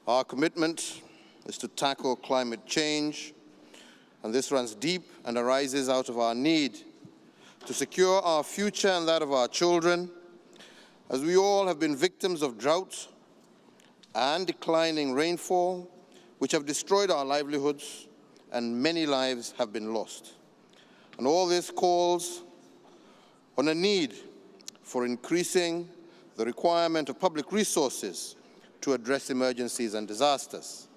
Our commitment is to tackle climate change, and this runs deep and arises out of our need to secure our future and that of our children, as we all have been victims of drought and declining rainfall, which have destroyed our livelihoods, and many lives have been lost. And all this calls on a need for increasing the requirement of public resources to address emergencies and disasters.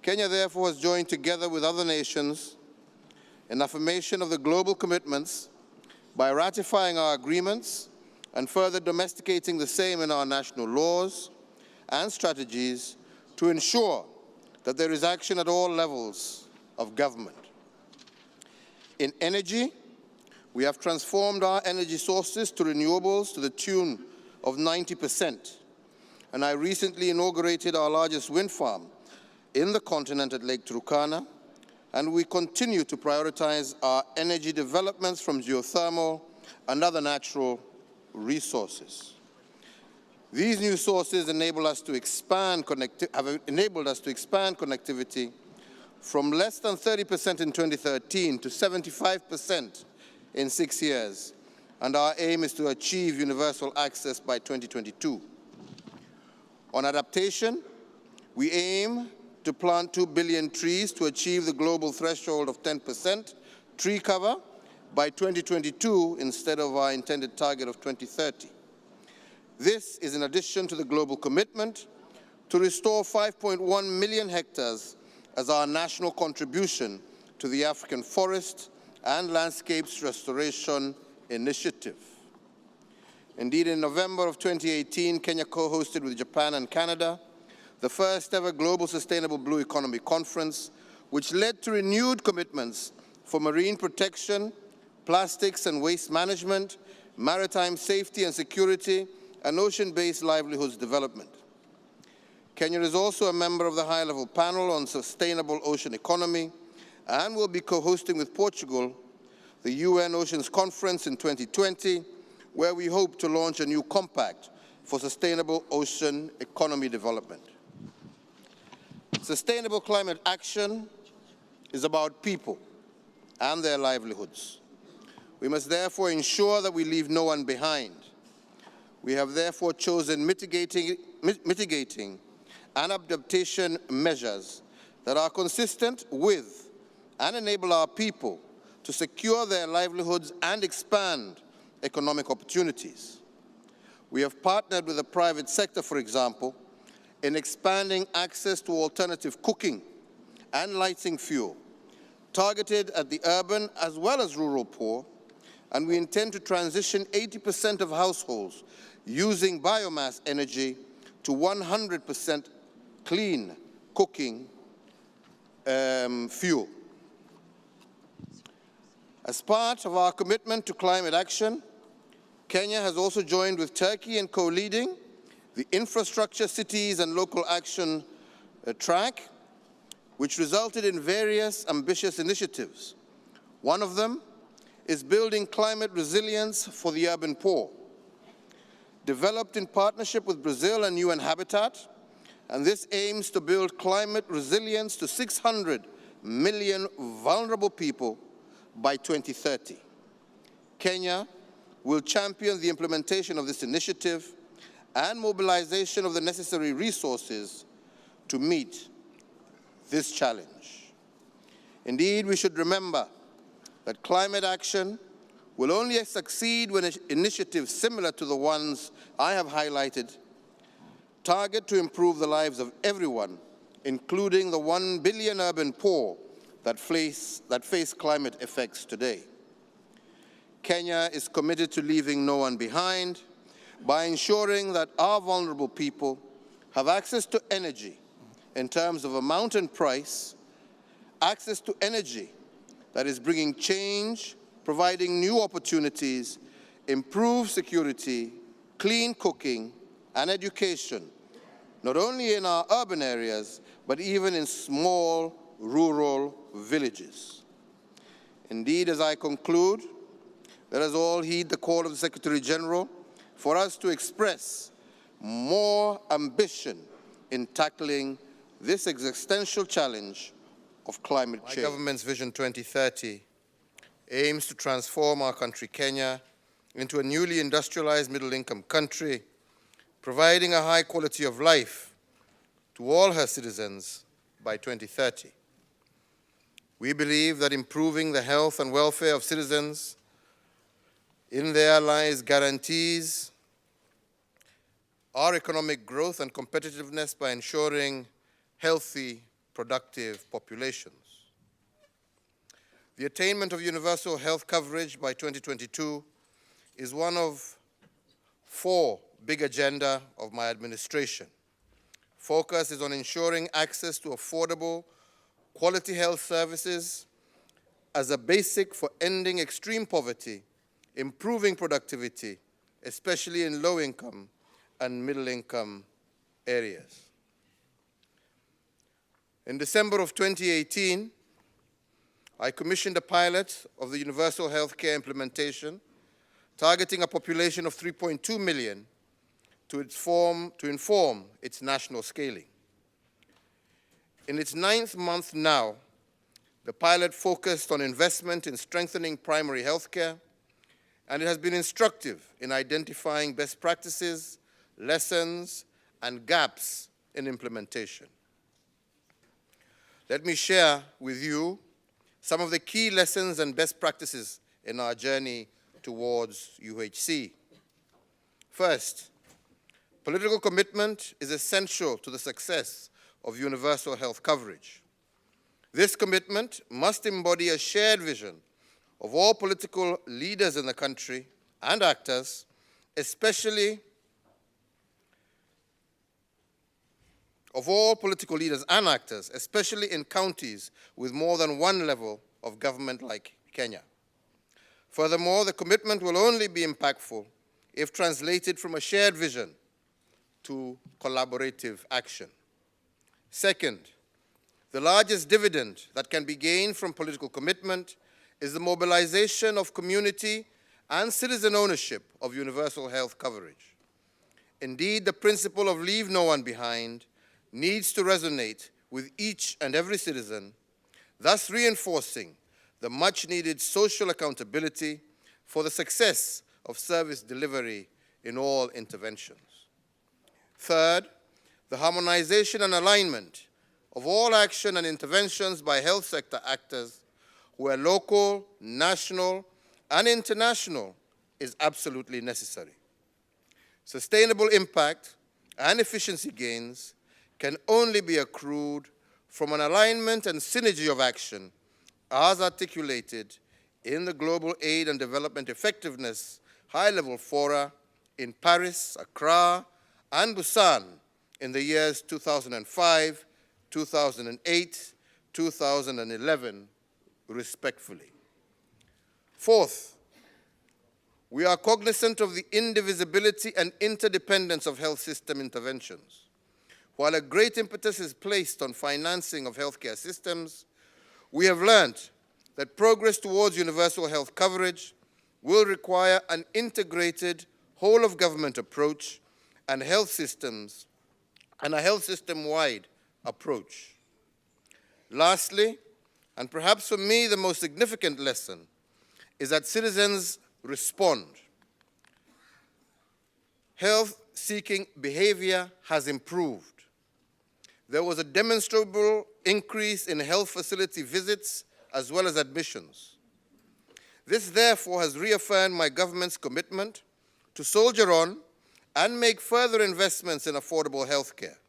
Kenya, therefore, has joined together with other nations in affirmation of the global commitments by ratifying our agreements and further domesticating the same in our national laws and strategies to ensure that there is action at all levels of government. In energy, we have transformed our energy sources to renewables to the tune of 90%. And I recently inaugurated our largest wind farm in the continent at Lake Turkana, and we continue to prioritize our energy developments from geothermal and other natural resources. These new sources enable us to have enabled us to expand connectivity from less than 30% in 2013 to 75% in 6 years, and our aim is to achieve universal access by 2022. On adaptation, we aim to plant 2 billion trees to achieve the global threshold of 10% tree cover by 2022 instead of our intended target of 2030. This is in addition to the global commitment to restore 5.1 million hectares as our national contribution to the African Forest and Landscapes Restoration Initiative. Indeed, in November of 2018, Kenya co-hosted with Japan and Canada the first ever Global Sustainable Blue Economy Conference, which led to renewed commitments for marine protection, plastics and waste management, maritime safety and security, and ocean-based livelihoods development. Kenya is also a member of the high-level panel on sustainable ocean economy and will be co-hosting with Portugal the UN Oceans Conference in 2020, where we hope to launch a new compact for sustainable ocean economy development. Sustainable climate action is about people and their livelihoods. We must therefore ensure that we leave no one behind. We have therefore chosen mitigating and adaptation measures that are consistent with and enable our people to secure their livelihoods and expand economic opportunities. We have partnered with the private sector, for example, in expanding access to alternative cooking and lighting fuel, targeted at the urban as well as rural poor, and we intend to transition 80% of households using biomass energy to 100% clean cooking fuel. As part of our commitment to climate action, Kenya has also joined with Turkey in co-leading the Infrastructure, Cities and Local Action track, which resulted in various ambitious initiatives. One of them is building climate resilience for the urban poor. Developed in partnership with Brazil and UN Habitat, and this aims to build climate resilience to 600 million vulnerable people by 2030. Kenya will champion the implementation of this initiative and mobilization of the necessary resources to meet this challenge. Indeed, we should remember that climate action will only succeed when initiatives similar to the ones I have highlighted target to improve the lives of everyone, including the 1 billion urban poor that face climate effects today. Kenya is committed to leaving no one behind by ensuring that our vulnerable people have access to energy in terms of amount and price, access to energy that is bringing change, providing new opportunities, improved security, clean cooking, and education, not only in our urban areas, but even in small rural villages. Indeed, as I conclude, let us all heed the call of the Secretary General for us to express more ambition in tackling this existential challenge of climate change. My government's Vision 2030 aims to transform our country, Kenya, into a newly industrialized middle-income country, providing a high quality of life to all her citizens by 2030. We believe that improving the health and welfare of citizens in their lives guarantees our economic growth and competitiveness by ensuring healthy, productive populations. The attainment of universal health coverage by 2022 is one of 4 big agenda of my administration. Focus is on ensuring access to affordable, quality health services as a basic for ending extreme poverty, improving productivity, especially in low-income and middle-income areas. In December of 2018, I commissioned a pilot of the universal healthcare implementation, targeting a population of 3.2 million to inform its national scaling. In its 9th month now, the pilot focused on investment in strengthening primary healthcare, and it has been instructive in identifying best practices, lessons, and gaps in implementation. Let me share with you some of the key lessons and best practices in our journey towards UHC. First, political commitment is essential to the success of universal health coverage. This commitment must embody a shared vision of all political leaders in the country and actors, especially in counties with more than one level of government like Kenya. Furthermore, the commitment will only be impactful if translated from a shared vision to collaborative action. Second, the largest dividend that can be gained from political commitment is the mobilization of community and citizen ownership of universal health coverage. Indeed, the principle of leave no one behind needs to resonate with each and every citizen, thus reinforcing the much-needed social accountability for the success of service delivery in all interventions. Third, the harmonization and alignment of all action and interventions by health sector actors, where local, national, and international is absolutely necessary. Sustainable impact and efficiency gains can only be accrued from an alignment and synergy of action as articulated in the Global Aid and Development Effectiveness high-level fora in Paris, Accra, and Busan in the years 2005, 2008, 2011, respectfully. Fourth, we are cognizant of the indivisibility and interdependence of health system interventions. While a great impetus is placed on financing of healthcare systems, we have learned that progress towards universal health coverage will require an integrated whole-of-government approach and a health system-wide approach. Lastly, and perhaps for me the most significant lesson, is that citizens respond. Health-seeking behavior has improved. There was a demonstrable increase in health facility visits as well as admissions. This, therefore, has reaffirmed my government's commitment to soldier on and make further investments in affordable health care.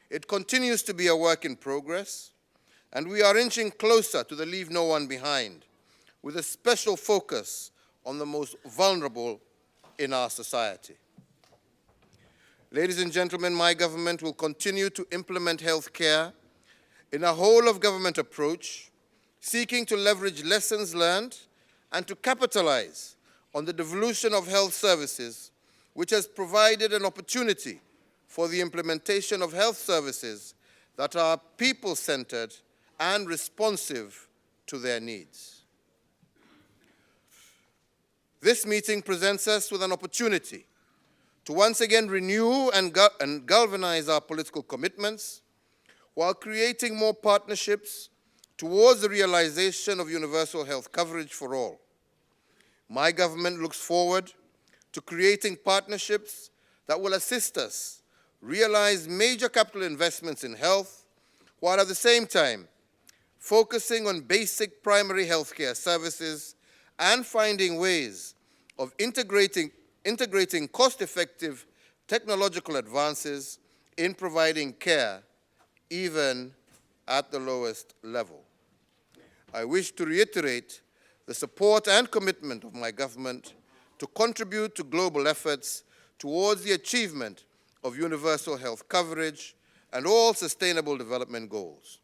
It continues to be a work in progress, and we are inching closer to the leave no one behind, with a special focus on the most vulnerable in our society. Ladies and gentlemen, my government will continue to implement health care in a whole-of-government approach, seeking to leverage lessons learned and to capitalize on the devolution of health services, which has provided an opportunity for the implementation of health services that are people-centered and responsive to their needs. This meeting presents us with an opportunity to once again renew and galvanize our political commitments while creating more partnerships towards the realization of universal health coverage for all. My government looks forward to creating partnerships that will assist us realize major capital investments in health, while at the same time focusing on basic primary healthcare services and finding ways of integrating cost-effective technological advances in providing care, even at the lowest level. I wish to reiterate the support and commitment of my government to contribute to global efforts towards the achievement of universal health coverage and all sustainable development goals.